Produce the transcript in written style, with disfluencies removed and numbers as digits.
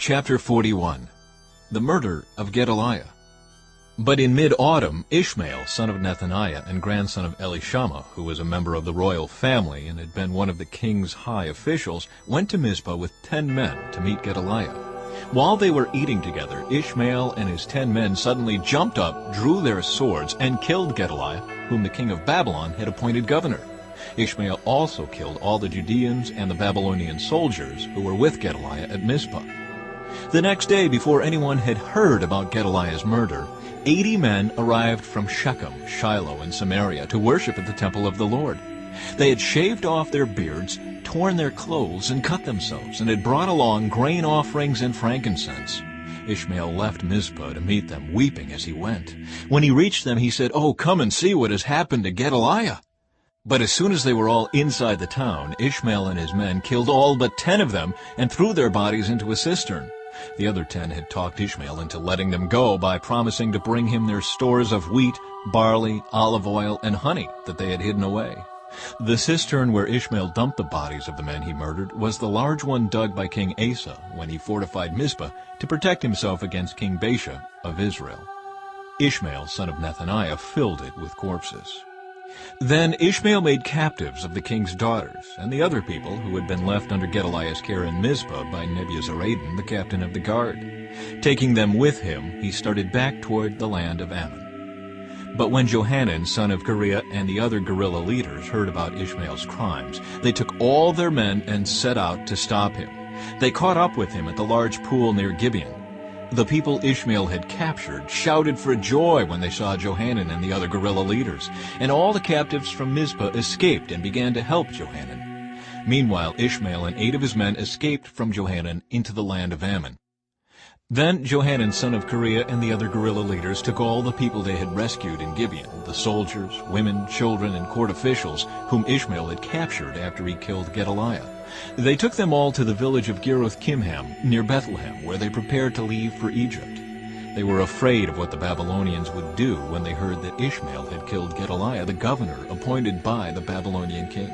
Chapter 41. The Murder of Gedaliah. But in mid-autumn, Ishmael, son of Nethaniah and grandson of Elishama, who was a member of the royal family and had been one of the king's high officials, went to Mizpah with 10 men to meet Gedaliah. While they were eating together, Ishmael and his 10 men suddenly jumped up, drew their swords, and killed Gedaliah, whom the king of Babylon had appointed governor. Ishmael also killed all the Judeans and the Babylonian soldiers who were with Gedaliah at Mizpah. The next day, before anyone had heard about Gedaliah's murder, 80 men arrived from Shechem, Shiloh, and Samaria to worship at the temple of the Lord. They had shaved off their beards, torn their clothes, and cut themselves, and had brought along grain offerings and frankincense. Ishmael left Mizpah to meet them, weeping as he went. When he reached them, he said, "Oh, come and see what has happened to Gedaliah." But as soon as they were all inside the town, Ishmael and his men killed all but 10 of them and threw their bodies into a cistern. The other 10 had talked Ishmael into letting them go by promising to bring him their stores of wheat, barley, olive oil, and honey that they had hidden away. The cistern where Ishmael dumped the bodies of the men he murdered was the large one dug by King Asa when he fortified Mizpah to protect himself against King Baasha of Israel. Ishmael, son of Nethaniah, filled it with corpses. Then Ishmael made captives of the king's daughters and the other people who had been left under Gedaliah's care in Mizpah by Nebuzaradan, the captain of the guard. Taking them with him, he started back toward the land of Ammon. But when Johanan, son of Kareah, and the other guerrilla leaders heard about Ishmael's crimes, they took all their men and set out to stop him. They caught up with him at the large pool near Gibeon. The people Ishmael had captured shouted for joy when they saw Johanan and the other guerrilla leaders, and all the captives from Mizpah escaped and began to help Johanan. Meanwhile, Ishmael and 8 of his men escaped from Johanan into the land of Ammon. Then Johanan, son of Kareah, and the other guerrilla leaders took all the people they had rescued in Gibeon, the soldiers, women, children, and court officials whom Ishmael had captured after he killed Gedaliah. They took them all to the village of Geruth-Kimham, near Bethlehem, where they prepared to leave for Egypt. They were afraid of what the Babylonians would do when they heard that Ishmael had killed Gedaliah, the governor appointed by the Babylonian king.